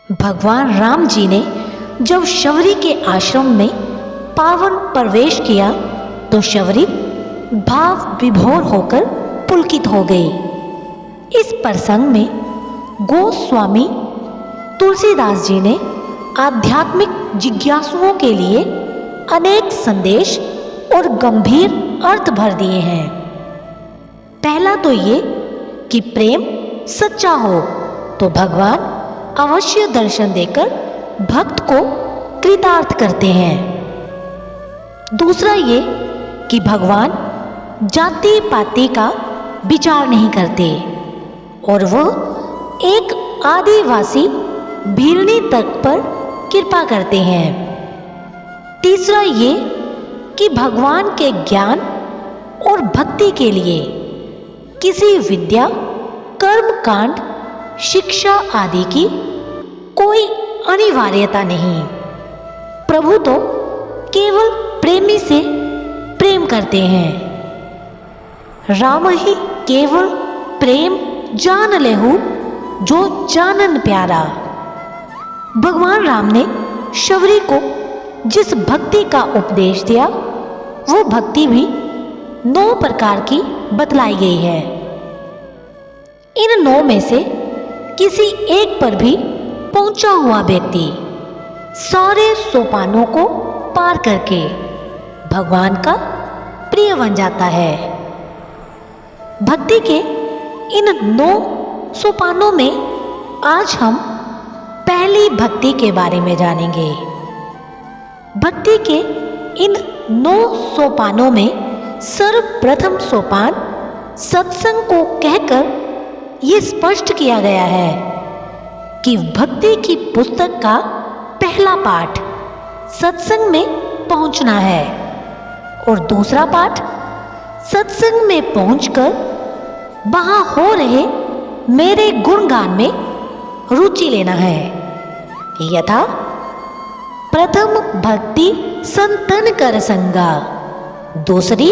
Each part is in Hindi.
भगवान राम जी ने जब शबरी के आश्रम में पावन प्रवेश किया तो शबरी भाव विभोर होकर पुलकित हो गई। इस प्रसंग में गोस्वामी तुलसीदास जी ने आध्यात्मिक जिज्ञासुओं के लिए अनेक संदेश और गंभीर अर्थ भर दिए हैं। पहला तो ये कि प्रेम सच्चा हो तो भगवान अवश्य दर्शन देकर भक्त को कृतार्थ करते हैं। दूसरा ये कि भगवान जाति पाति का विचार नहीं करते और वह एक आदिवासी भीलनी तक पर कृपा करते हैं। तीसरा ये कि भगवान के ज्ञान और भक्ति के लिए किसी विद्या, कर्म कांड, शिक्षा आदि की कोई अनिवार्यता नहीं। प्रभु तो केवल प्रेमी से प्रेम करते हैं। राम ही केवल प्रेम जान लेहु जो जानन प्यारा। भगवान राम ने शबरी को जिस भक्ति का उपदेश दिया वो भक्ति भी 9 प्रकार की बतलाई गई है। इन 9 में से किसी एक पर भी पहुंचा हुआ व्यक्ति सारे सोपानों को पार करके भगवान का प्रिय बन जाता है। भक्ति के इन 9 सोपानों में आज हम पहली भक्ति के बारे में जानेंगे। भक्ति के इन 9 सोपानों में सर्वप्रथम सोपान सत्संग को कहकर ये स्पष्ट किया गया है कि भक्ति की पुस्तक का पहला पाठ सत्संग में पहुंचना है और दूसरा पाठ सत्संग में पहुंचकर वहां हो रहे मेरे गुणगान में रुचि लेना है। यथा प्रथम भक्ति संतन कर संगा, दूसरी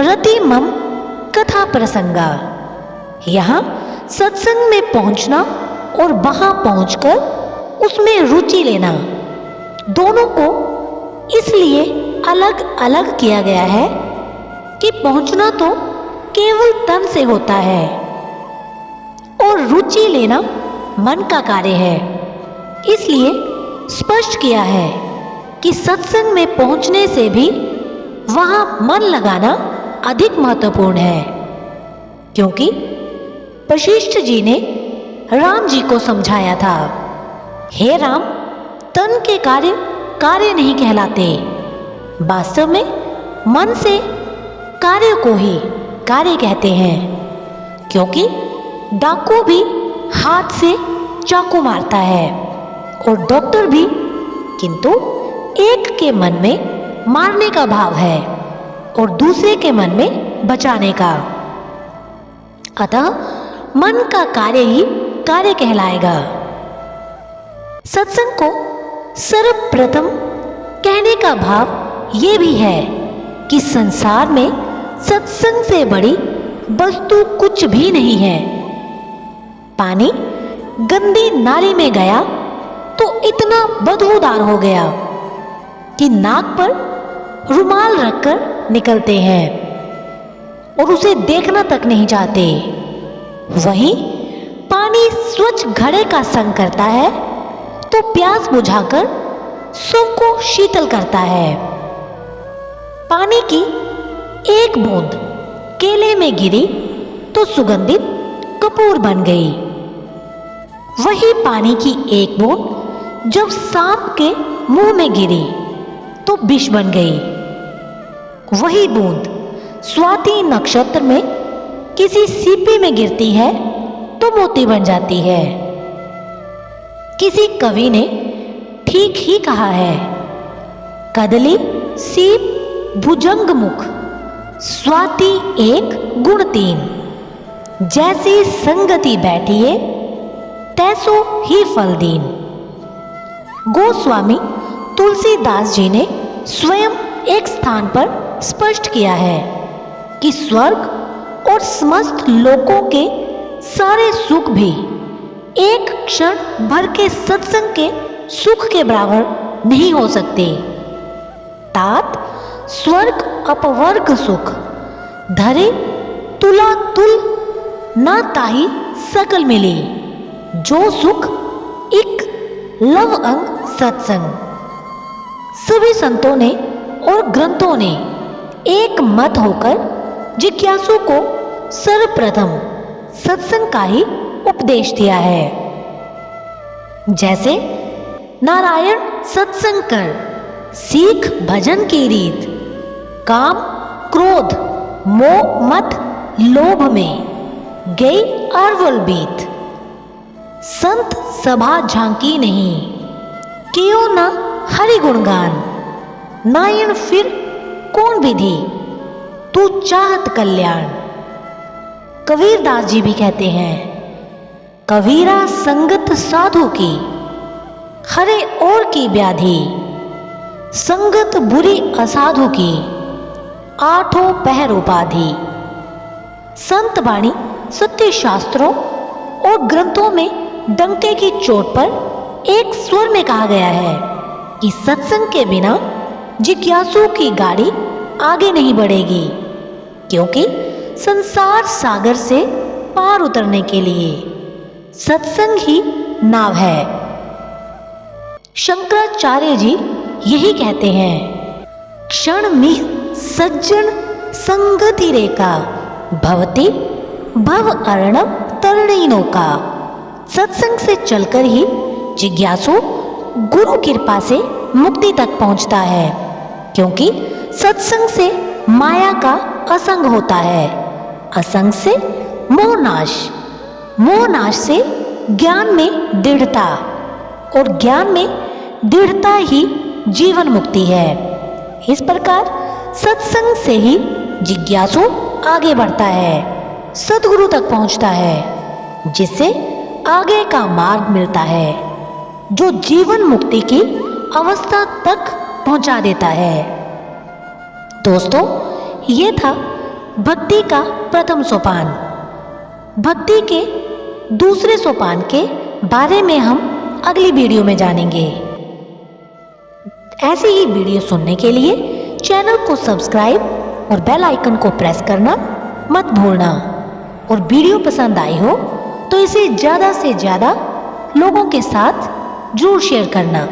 रति मम कथा प्रसंगा। यहाँ सत्संग में पहुंचना और वहां पहुंचकर उसमें रुचि लेना दोनों को इसलिए अलग अलग किया गया है कि पहुंचना तो केवल तन से होता है और रुचि लेना मन का कार्य है। इसलिए स्पष्ट किया है कि सत्संग में पहुंचने से भी वहां मन लगाना अधिक महत्वपूर्ण है, क्योंकि वशिष्ठ जी ने राम जी को समझाया था, हे राम, तन के कार्य नहीं कहलाते। वास्तव में मन से कार्य को ही कार्य कहते हैं, क्योंकि डाकू भी हाथ से चाकू मारता है और डॉक्टर भी, किंतु एक के मन में मारने का भाव है और दूसरे के मन में बचाने का। अतः मन का कार्य ही कार्य कहलाएगा। सत्संग को सर्वप्रथम कहने का भाव ये भी है कि संसार में सत्संग से बड़ी वस्तु कुछ भी नहीं है। पानी गंदी नाली में गया तो इतना बदबूदार हो गया कि नाक पर रुमाल रखकर निकलते हैं और उसे देखना तक नहीं चाहते। वहीं पानी स्वच्छ घड़े का संग करता है तो प्यास बुझाकर सबको शीतल करता है। पानी की एक बूंद केले में गिरी तो सुगंधित कपूर बन गई। वही पानी की एक बूंद जब सांप के मुंह में गिरी तो विष बन गई। वही बूंद स्वाति नक्षत्र में किसी सीपी में गिरती है तो मोती बन जाती है। किसी कवि ने ठीक ही कहा है, कदली सीप भुजंग मुख, स्वाति एक गुण 3, जैसी संगति बैठिए तैसो ही फल दीन। गोस्वामी तुलसीदास जी ने स्वयं एक स्थान पर स्पष्ट किया है कि स्वर्ग और समस्त लोकों के सारे सुख भी एक क्षण भर के सत्संग के सुख के बराबर नहीं हो सकते। तात स्वर्ग अपवर्ग सुख, धरे तुला तुल ना ताही सकल मिले। जो सुख एक लव अंग सत्संग। सभी संतों ने और ग्रंथों ने एक मत होकर जिज्ञासु को सर्वप्रथम सत्संग का ही उपदेश दिया है। जैसे नारायण सत्संग कर, सीख भजन की रीत, काम क्रोध मोह मत लोभ में गई अरवल बीत। संत सभा झांकी नहीं, कियो न हरि गुणगान। नायण फिर कौन विधि, तू चाहत कल्याण। कबीरदास जी भी कहते हैं, कबीरा संगत साधु की, हरे और की व्याधि। संगत बुरी असाधु की, आठों पहर उपाधि। संत वाणी सत्य शास्त्रों और ग्रंथों में डंके की चोट पर एक स्वर में कहा गया है कि सत्संग के बिना जिज्ञासु की गाड़ी आगे नहीं बढ़ेगी, क्योंकि संसार सागर से पार उतरने के लिए सत्संग ही नाव है। शंकराचार्य जी यही कहते हैं, क्षण मिह सज्जन संगति रेखा, भवती भव अर्णव तरणी नौका। सत्संग से चलकर ही जिज्ञासु गुरु कृपा से मुक्ति तक पहुंचता है, क्योंकि सत्संग से माया का असंग होता है, असंग से मोहनाश, मोहनाश से ज्ञान में दृढ़ता, और ज्ञान में दृढ़ता ही जीवन मुक्ति है। इस प्रकार सत्संग से ही जिज्ञासु आगे बढ़ता है, सद्गुरु तक पहुंचता है, जिससे आगे का मार्ग मिलता है, जो जीवन मुक्ति की अवस्था तक पहुंचा देता है। दोस्तों, ये था भक्ति का प्रथम सोपान। भक्ति के दूसरे सोपान के बारे में हम अगली वीडियो में जानेंगे। ऐसी ही वीडियो सुनने के लिए चैनल को सब्सक्राइब और बेल आइकन को प्रेस करना मत भूलना। और वीडियो पसंद आई हो तो इसे ज़्यादा से ज़्यादा लोगों के साथ जरूर शेयर करना।